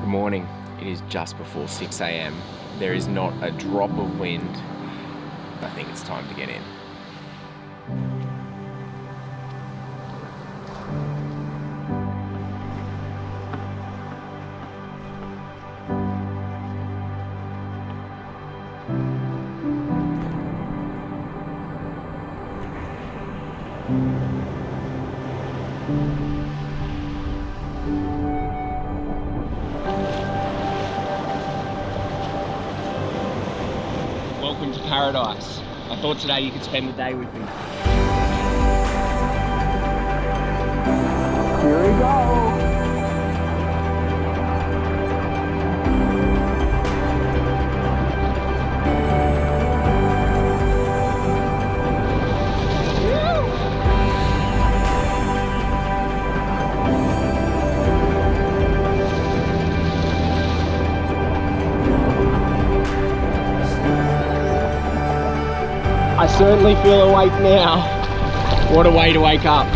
morning. It is just before 6 a.m. There is not a drop of wind. I think it's time to get in. Welcome to paradise. I thought today you could spend the day with me. Here we go. I certainly feel awake now. What a way to wake up.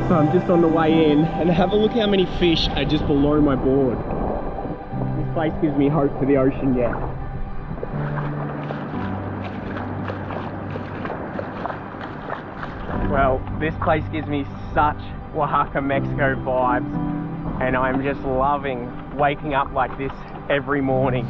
So I'm just on the way in, and have a look how many fish are just below my board. This place gives me hope for the ocean yet. Well, this place gives me such Oaxaca, Mexico vibes, and I'm just loving waking up like this every morning.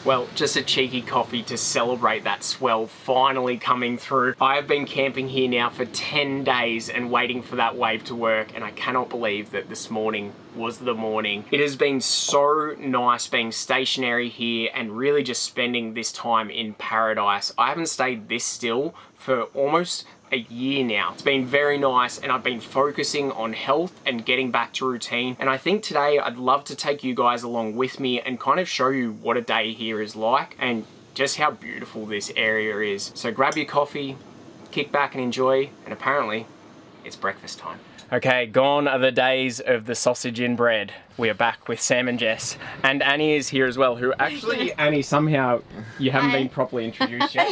Well, just a cheeky coffee to celebrate that swell finally coming through. I have been camping here now for 10 days and waiting for that wave to work, and I cannot believe that this morning was the morning. It has been so nice being stationary here and really just spending this time in paradise. I haven't stayed this still for almost a year now. It's been very nice, and I've been focusing on health and getting back to routine. And I think today I'd love to take you guys along with me and kind of show you what a day here is like and just how beautiful this area is. So grab your coffee, kick back and enjoy, and apparently it's breakfast time. Okay, gone are the days of the sausage in bread. We are back with Sam and Jess. And Annie is here as well, who actually, Annie, somehow you haven't been properly introduced yet.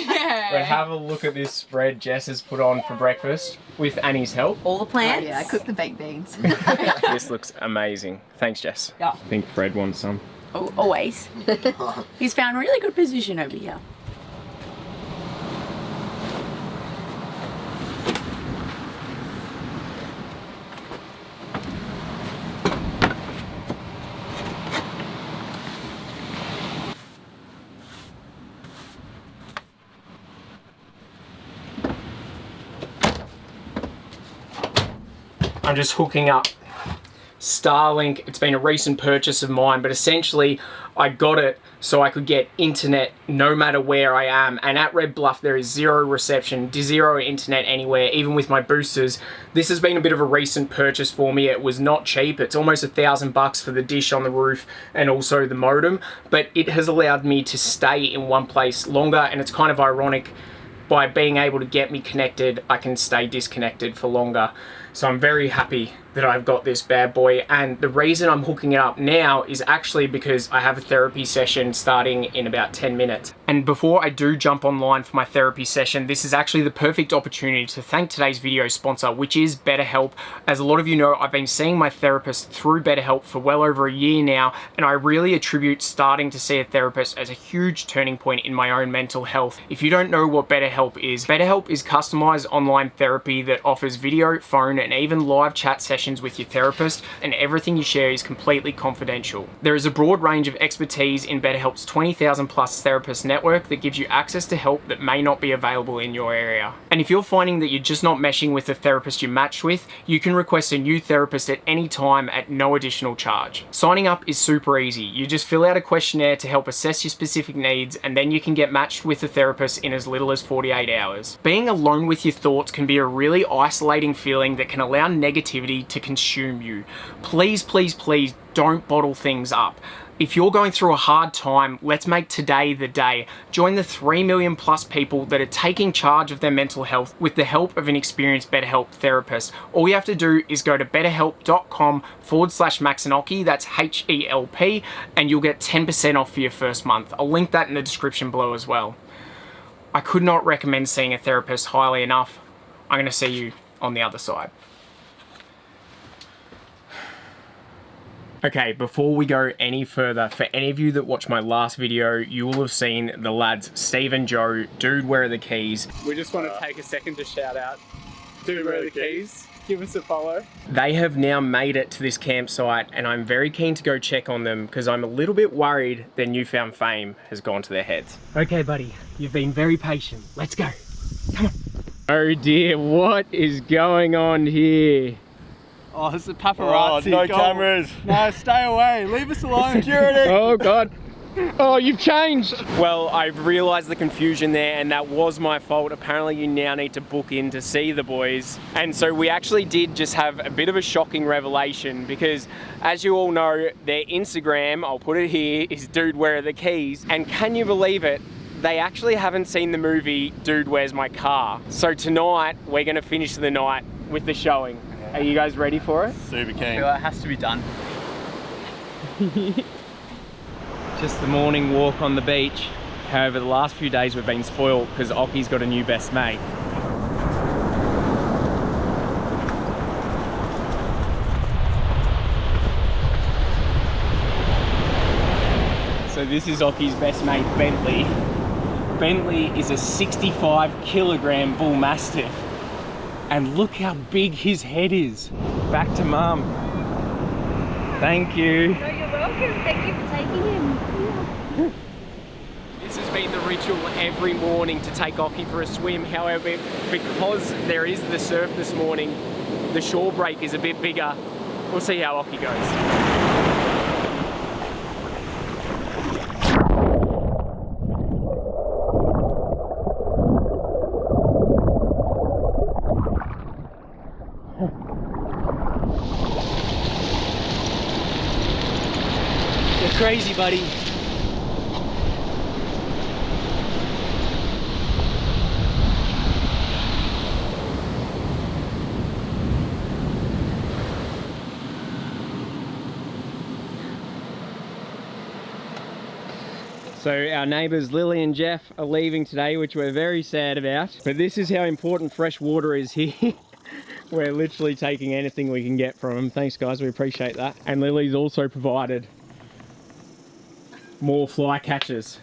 But have a look at this spread Jess has put on for breakfast with Annie's help. All the plants? Oh, yeah, I cooked the baked beans. This looks amazing. Thanks, Jess. Yeah. I think Fred wants some. Oh, always. He's found a really good position over here. I'm just hooking up Starlink. It's been a recent purchase of mine, but essentially I got it so I could get internet no matter where I am. And at Red Bluff there is zero reception, zero internet anywhere, even with my boosters. This has been a bit of a recent purchase for me. It was not cheap. It's almost $1,000 for the dish on the roof and also the modem, but it has allowed me to stay in one place longer, and it's kind of ironic. By being able to get me connected, I can stay disconnected for longer. So I'm very happy that I've got this bad boy, and the reason I'm hooking it up now is actually because I have a therapy session starting in about 10 minutes. And before I do jump online for my therapy session, this is actually the perfect opportunity to thank today's video sponsor, which is BetterHelp. As a lot of you know, I've been seeing my therapist through BetterHelp for well over a year now, and I really attribute starting to see a therapist as a huge turning point in my own mental health. If you don't know what BetterHelp is customized online therapy that offers video, phone, and even live chat sessions with your therapist, and everything you share is completely confidential. There is a broad range of expertise in BetterHelp's 20,000 plus therapist network that gives you access to help that may not be available in your area. And if you're finding that you're just not meshing with the therapist you matched with, you can request a new therapist at any time at no additional charge. Signing up is super easy. You just fill out a questionnaire to help assess your specific needs, and then you can get matched with a therapist in as little as 48 hours. Being alone with your thoughts can be a really isolating feeling that can allow negativity to consume you. Please, please, please don't bottle things up. If you're going through a hard time, let's make today the day. Join the 3 million plus people that are taking charge of their mental health with the help of an experienced BetterHelp therapist. All you have to do is go to betterhelp.com/Max and Occy, that's HELP, and you'll get 10% off for your first month. I'll link that in the description below as well. I could not recommend seeing a therapist highly enough. I'm going to see you on the other side. Okay, before we go any further, for any of you that watched my last video, you will have seen the lads, Steve and Joe, Dude, Where Are the Keys? We just want to take a second to shout out Dude, Where Are the Keys? Give us a follow. They have now made it to this campsite, and I'm very keen to go check on them because I'm a little bit worried their newfound fame has gone to their heads. Okay, buddy, you've been very patient. Let's go. Come on. Oh dear, what is going on here? Oh, this is paparazzi. Oh, no cameras. No, stay away. Leave us alone. Security. Oh God. Oh, you've changed. Well, I've realized the confusion there, and that was my fault. Apparently you now need to book in to see the boys. And so we actually did just have a bit of a shocking revelation because, as you all know, their Instagram, I'll put it here, is Dude, Where Are the Keys? And can you believe it? They actually haven't seen the movie Dude, Where's My Car? So tonight, we're gonna finish the night with the showing. Are you guys ready for it? Super keen. I feel it has to be done. Just the morning walk on the beach. However, the last few days we've been spoiled because Occy's got a new best mate. So this is Occy's best mate, Bentley. Bentley is a 65 kilogram bull mastiff. And look how big his head is. Back to mum. Thank you. No, you're welcome. Thank you for taking him. This has been the ritual every morning to take Occy for a swim. However, because there is the surf this morning, the shore break is a bit bigger. We'll see how Occy goes. You're crazy, buddy. So our neighbours Lily and Jeff are leaving today, which we're very sad about. But this is how important fresh water is here. We're literally taking anything we can get from them. Thanks guys, we appreciate that. And Lily's also provided more fly catchers.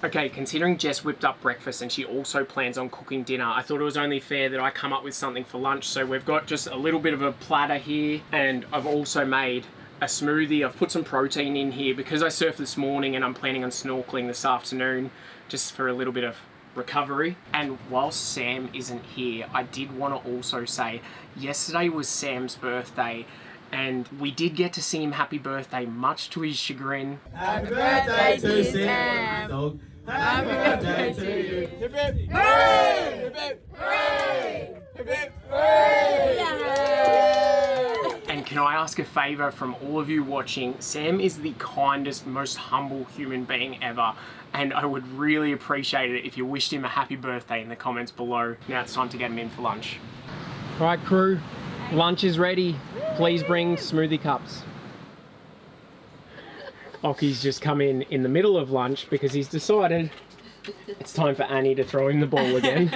Okay, considering Jess whipped up breakfast and she also plans on cooking dinner, I thought it was only fair that I come up with something for lunch. So we've got just a little bit of a platter here, and I've also made a smoothie. I've put some protein in here because I surfed this morning and I'm planning on snorkeling this afternoon just for a little bit of recovery. And whilst Sam isn't here, I did want to also say yesterday was Sam's birthday, and we did get to sing him happy birthday, much to his chagrin. Happy birthday to Sam. Happy birthday to you. Hip hip. Hooray! Hip hip. Hooray! Hip hip. Hooray! And can I ask a favour from all of you watching? Sam is the kindest, most humble human being ever, and I would really appreciate it if you wished him a happy birthday in the comments below. Now it's time to get him in for lunch. Right crew, lunch is ready. Please bring smoothie cups. Occy's just come in the middle of lunch because he's decided it's time for Annie to throw him the ball again.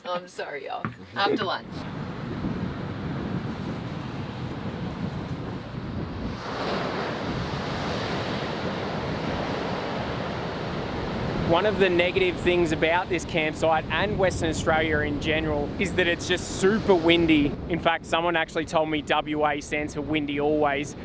I'm sorry, y'all. After lunch. One of the negative things about this campsite and Western Australia in general is that it's just super windy. In fact, someone actually told me WA stands for windy always.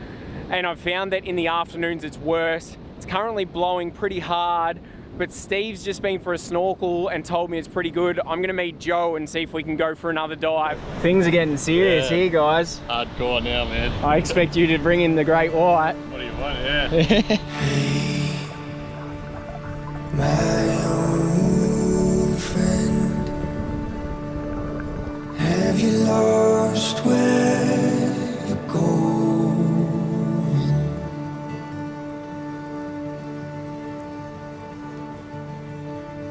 And I've found that in the afternoons it's worse. It's currently blowing pretty hard, but Steve's just been for a snorkel and told me it's pretty good. I'm gonna meet Joe and see if we can go for another dive. Things are getting serious here, guys. Hardcore now, man. I expect you to bring in the great white. What do you want? Yeah. My old friend, have you lost where you're going?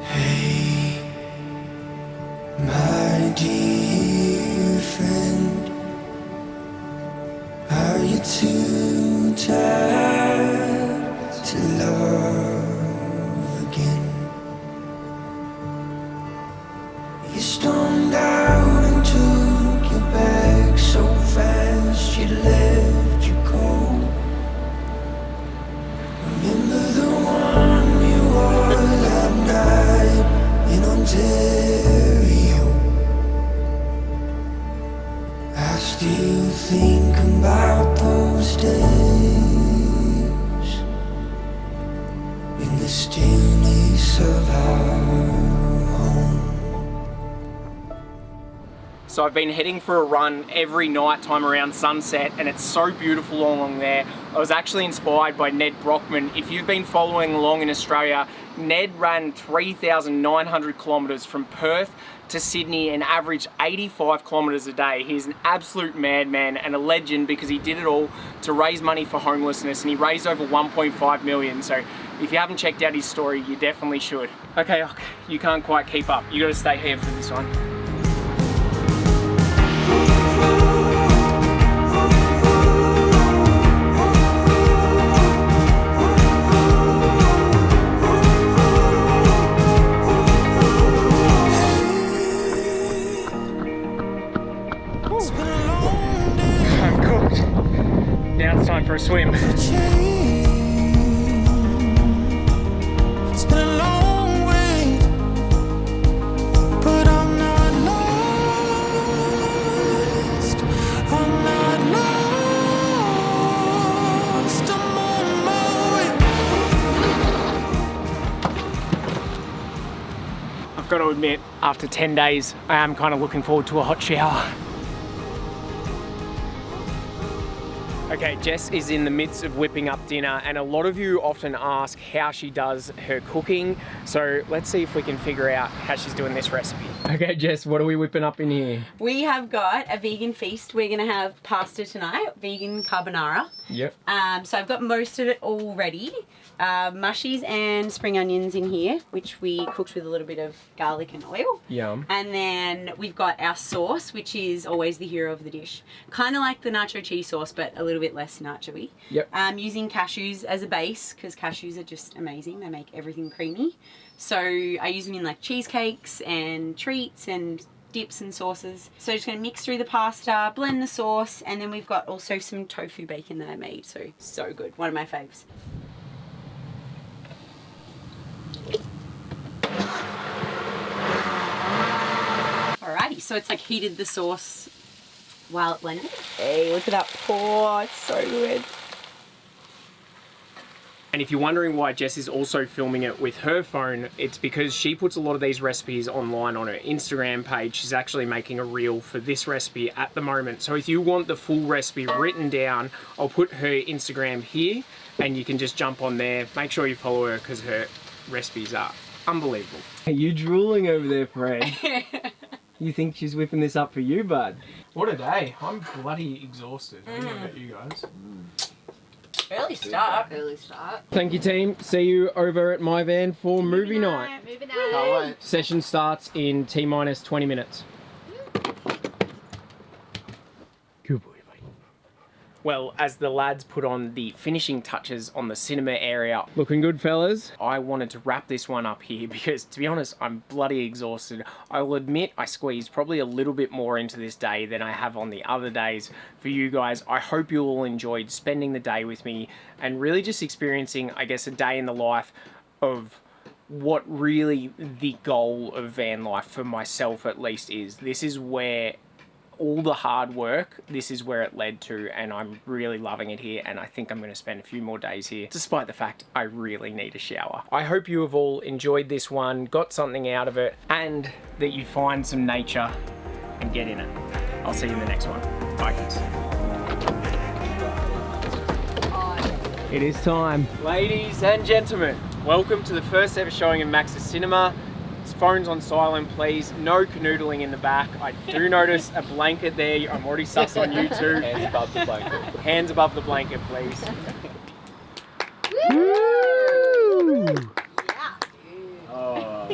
Hey, my dear friend, are you too tired to love? You stormed out and took your bag so fast you left your coat. Remember the one you wore that night in Ontario? I still think about those days in the stillness of our home. So I've been heading for a run every night time around sunset, and it's so beautiful along there. I was actually inspired by Ned Brockman. If you've been following along in Australia, Ned ran 3,900 kilometres from Perth to Sydney and averaged 85 kilometres a day. He's an absolute madman and a legend because he did it all to raise money for homelessness, and he raised over 1.5 million. So if you haven't checked out his story, you definitely should. Okay, you can't quite keep up. You gotta stay here for this one. Now it's time for a swim. It's been a long wait, but I'm not lost. I'm not lost. I'm on my way. I've got to admit, after 10 days, I am kind of looking forward to a hot shower. Okay, Jess is in the midst of whipping up dinner, and a lot of you often ask how she does her cooking. So let's see if we can figure out how she's doing this recipe. Okay, Jess, what are we whipping up in here? We have got a vegan feast. We're gonna have pasta tonight, vegan carbonara. Yep. So I've got most of it all ready. Mushies and spring onions in here, which we cooked with a little bit of garlic and oil. Yum. And then we've got our sauce, which is always the hero of the dish. Kind of like the nacho cheese sauce, but a little bit less nacho-y. Yep. Using cashews as a base, because cashews are just amazing. They make everything creamy. So I use them in like cheesecakes and treats and dips and sauces. So just gonna mix through the pasta, blend the sauce, and then we've got also some tofu bacon that I made. So good. One of my faves. Alrighty, so it's like heated the sauce while it blended. Hey, look at that pour, it's so good. And if you're wondering why Jess is also filming it with her phone, it's because she puts a lot of these recipes online on her Instagram page. She's actually making a reel for this recipe at the moment. So if you want the full recipe written down, I'll put her Instagram here and you can just jump on there. Make sure you follow her because her recipes are unbelievable. Are you drooling over there, Fred? You think she's whipping this up for you, bud? What a day. I'm bloody exhausted. I don't know about you guys. Early start. Early start. Thank you, team. See you over at my van for movie night. Movie night. Session starts in T-minus 20 minutes. Good boy, buddy. Well, as the lads put on the finishing touches on the cinema area. Looking good, fellas. I wanted to wrap this one up here because, to be honest, I'm bloody exhausted. I will admit I squeezed probably a little bit more into this day than I have on the other days for you guys. I hope you all enjoyed spending the day with me and really just experiencing, I guess, a day in the life of what really the goal of van life for myself at least is. This is where all the hard work, this is where it led to, and I'm really loving it here, and I think I'm going to spend a few more days here, despite the fact I really need a shower. I hope you have all enjoyed this one, got something out of it, and that you find some nature and get in it. I'll see you in the next one. Bye guys. It is time. Ladies and gentlemen, welcome to the first ever showing of Max's Cinema. Phones on silent, please. No canoodling in the back. I do notice a blanket there. I'm already sus on you two. Hands above the blanket. Hands above the blanket, please. Oh.